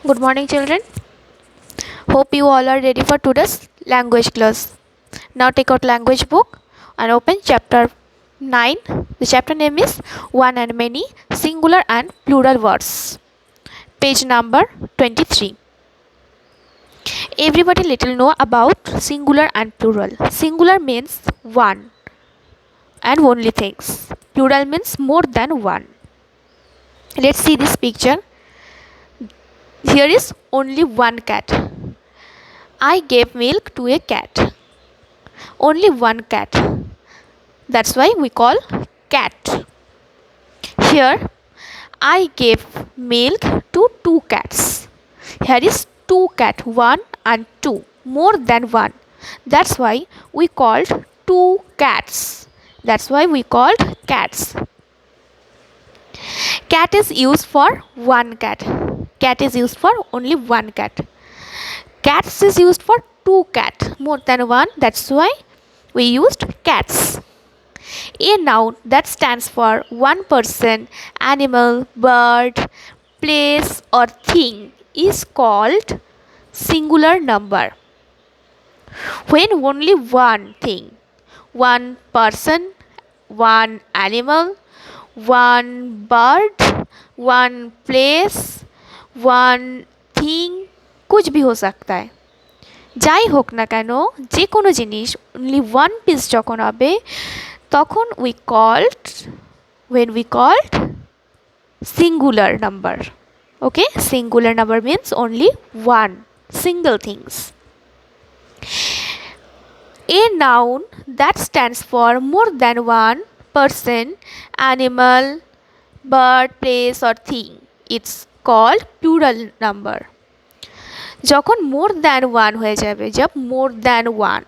Good morning, children. Hope you all are ready for today's language class. Now take out language book and open chapter 9. The chapter name is One and Many Singular and Plural Words. Page number 23. Everybody little know about singular and plural. Singular means one and only things. Plural means more than one. Let's see this picture. Here is only one cat. I gave milk to a cat. Only one cat. That's why we call cat. Here I gave milk to two cats. Here is two cat, one and two, more than one. That's why we called two cats. That's why we called cats. Cat is used for one cat. Cat is used for only one cat. Cats is used for two cat, more than one. That's why we used cats. A noun that stands for one person, animal, bird, place or thing is called singular number. When only one thing, one person, one animal, one bird, one place, one thing कुछ भी हो सकता है যাই হোক না কেন যে কোনো জিনিস only one piece যখন হবে তখন when we called singular number. Okay, singular number means only one single things. A noun that stands for more than one person, animal, bird, place or thing, it's called plural number. যখন more than one হয়ে যাবে, जब more than one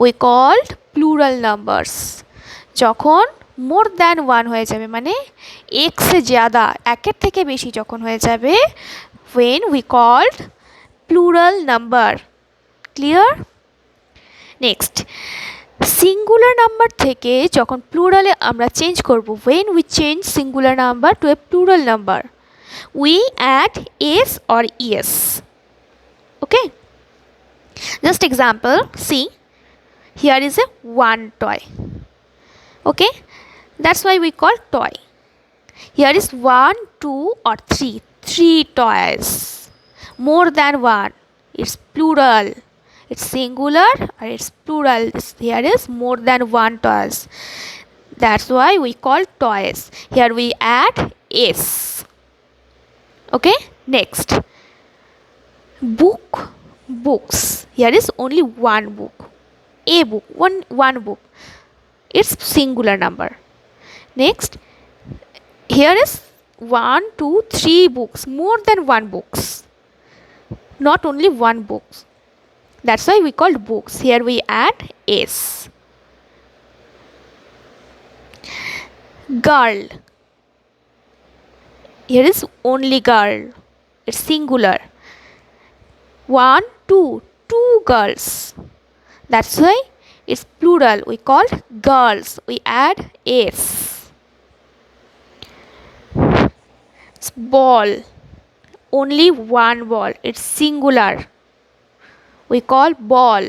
we called plural numbers. যখন more than one হয়ে যাবে মানে এক से ज़्यादा একের থেকে বেশি যখন হয়ে যাবে when we called plural number. Clear? Next, singular number থেকে যখন pluralে আমরা চেঞ্জ করব, when we change singular number to a plural number, we add s or es. Okay, just example, see, here is a one toy. Okay, that's why we call toy. Here is one, two or three toys, more than one, it's plural. It's singular or it's plural. Here is more than one toys. That's why we call toys. Here we add s. Okay, next, book, books. Here is only one book, a book, one book, it's singular number. Next, here is 1 2 3 books, more than one books, not only one book. That's why we called books. Here we add s. Girl, here is only girl, it's singular. 1 2 girls, that's why it's plural, we called girls, we add s. It's ball, only one ball, it's singular, we call ball.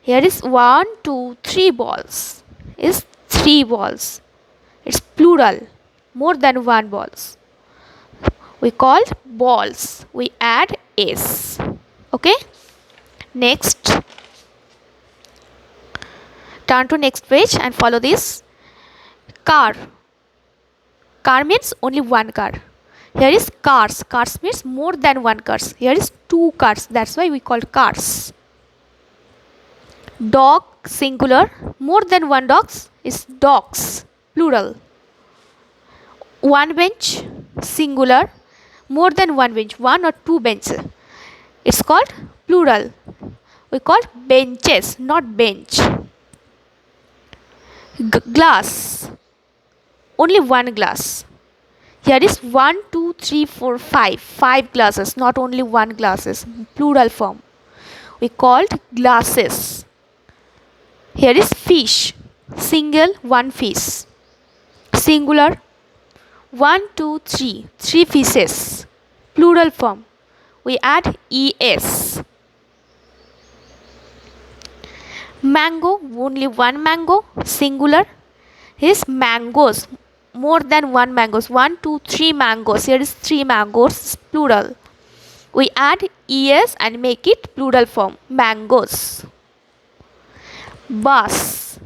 Here is 1 2 3 balls, is 3 balls, it's plural, more than one balls, we call balls, we add s. Okay, next, turn to next page and follow this. Car, car means only one car. Here is cars, cars means more than one cars. Here is two cars, that's why we call cars. Dog, singular, more than one dogs is dogs, plural. One bench, singular, more than one bench, one or two benches, it's called plural, we call benches, not bench. Glass, only one glass. Here is 1 2 3 4 5 glasses, not only one glasses, plural form, we called glasses. Here is fish, single, one fish, singular. 1 2 3 fishes, plural form. We add es. Mango, only one mango, singular. Is mangoes, more than one mangoes, 1 2 3 mangoes. Here is 3 mangoes, plural. We add es and make it plural form, mangoes. Bus,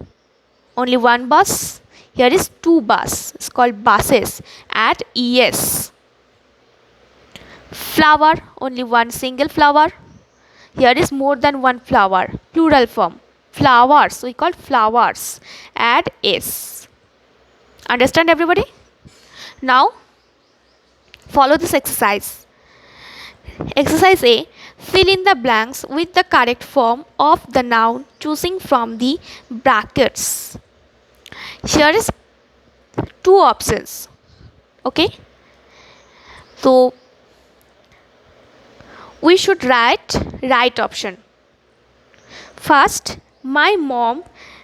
only one bus. Here is 2 bus, it's called buses. Add es. Flower, only one single flower. Here is more than one flower, plural form, flowers. We call flowers. Add s. Understand everybody? Now follow this exercise. Exercise A. Fill in the blanks with the correct form of the noun choosing from the brackets. Here is 2 options. Okay. So we should write right option. First, my mom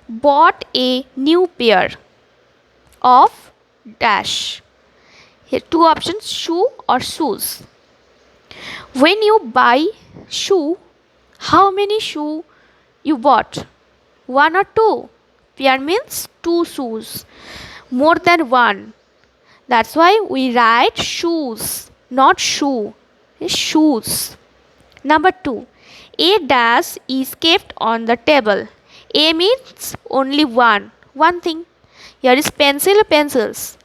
bought a new pair of dash. Here 2 options, shoe or shoes. When you buy shoe, how many shoe you bought? 1 or 2? Pair means 2 shoes. More than 1. That's why we write shoes, not shoe. It's shoes. Number 2. A dash is kept on the table. A means only one thing. Here is pencil or pencils.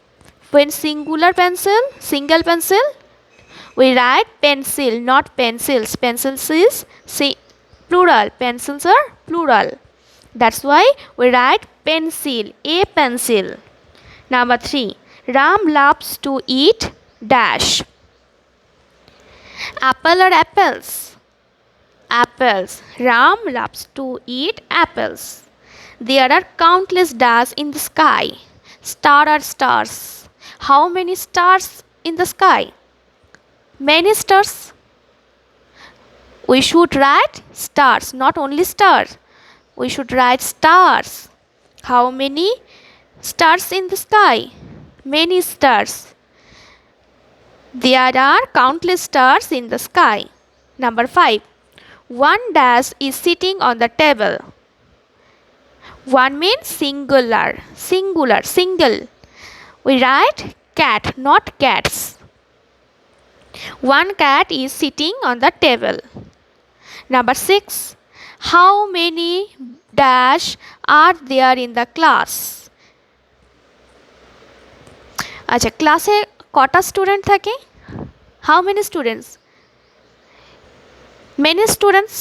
When single pencil, we write pencil, not pencils. Pencils is plural. Pencils are plural. That's why we write pencil, a pencil. Number 3. Ram loves to eat dash. Apple or apples? Apples. Ram loves to eat apples. There are countless stars in the sky. Star or stars. How many stars in the sky? Many stars. We should write stars, not only stars. We should write stars. How many stars in the sky? Many stars. There are countless stars in the sky. Number 5. One dash is sitting on the table. One means singular, single. We write cat, not cats. One cat is sitting on the table. Number 6. How many dash are there in the class? আচ্ছা ক্লাসে কটা student থাকে? How many students? Many students.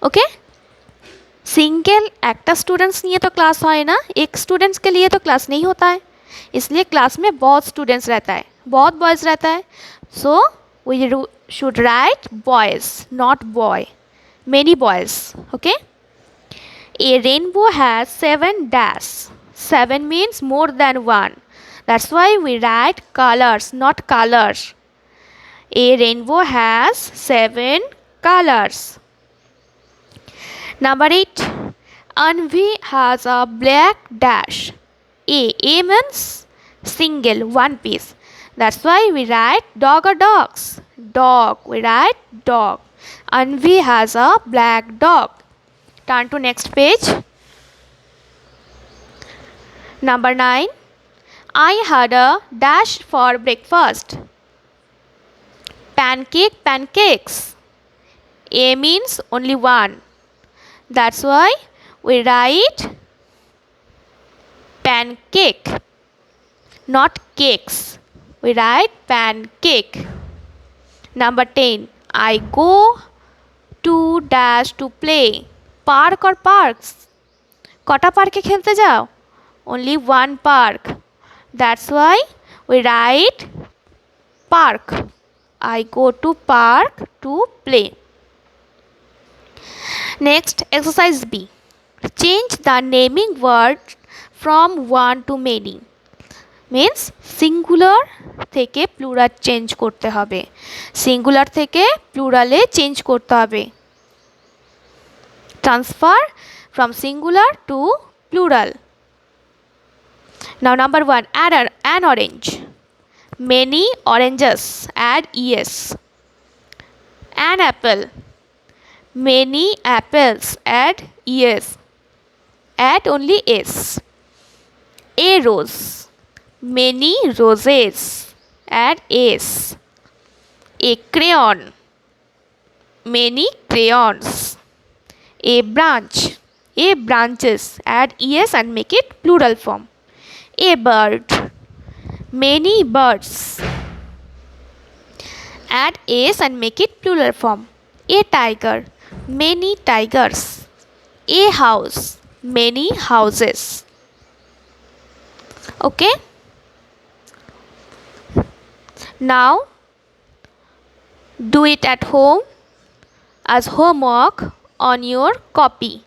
Okay? Single একটা students लिए तो class है ना, एक स्टूडेंट्स के लिए तो क्लास नहीं होता है, इसलिए क्लास में बहुत स्टूडेंट्स रहता है, बहुत बॉयज़ रहता है. So we should write boys, not boy. Many boys. Okay. A rainbow has 7 dash. 7 means more than 1. That's why we write colors, not colors. A rainbow has 7 colors. Number 8. Anvi has a black dash. A means single, one piece. That's why we write dog or dogs. Dog. We write dog. Anvi has a black dog. Turn to next page. Number 9. I had a dash for breakfast. Pancakes. A means only one. That's why we write pancake, not cakes. We write pancake. Number 10. I go to dash to play. Park or parks? কটা পার্কে খেলতে যাও? Only one park. That's why we write park. I go to park to play. Next, exercise B. Change the naming word from one to many. Means singular থেকে plural change করতে হবে, singular থেকে প্লুরালে change করতে হবে. Transfer from singular to plural. Now number 1, an orange. Many oranges. Add es. An apple. Many apples. Add es. Add only s. A rose. Many roses. Add s. A crayon. Many crayons. A branch. A branches. Add es and make it plural form. A bird. Many birds. Add s and make it plural form. A tiger. Many tigers. A house. Many houses. Okay. Now do it at home as homework on your copy.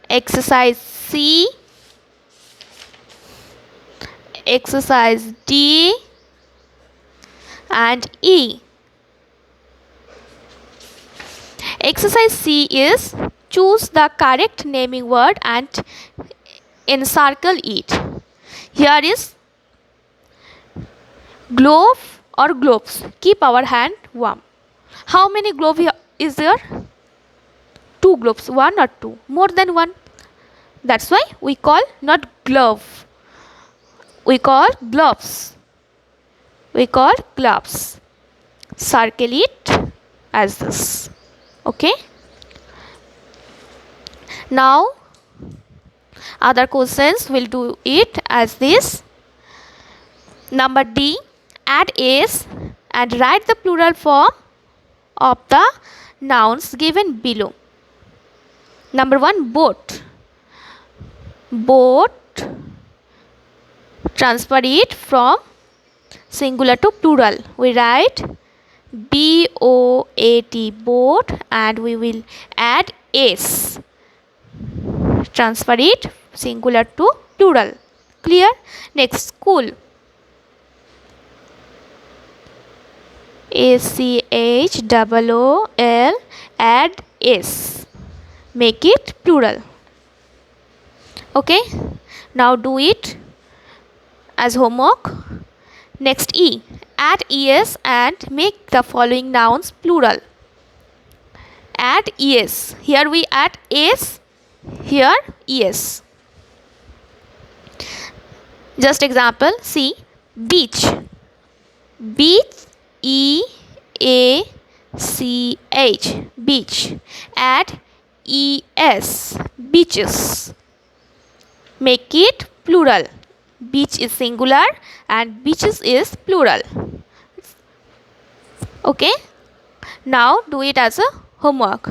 Exercise C, exercise D and E. Exercise C is choose the correct naming word and encircle it. Here is glove or gloves. Keep our hand warm. How many gloves is there? 2 gloves. 1 or 2? More than 1. That's why we call not glove. We call gloves. We call gloves. Circle it as this. Okay. Now other questions will do it as this. Number D. Add s and write the plural form of the nouns given below. Number 1. Boat. Boat. Transfer it from singular to plural. We write B-O-A-T, boat, and we will add s. Transfer it singular to plural. Clear? Next, school. S-C-H-O-O-L, add s. Make it plural. Okay. Now do it as homework. Next, E. Add es and make the following nouns plural. Add es. Here we add s. Here es. Just example. See. Beach. Beach. E-A-C-H. Beach. Add es. Beaches. Make it plural. Beach is singular and beaches is plural. Okay. Now do it as a homework.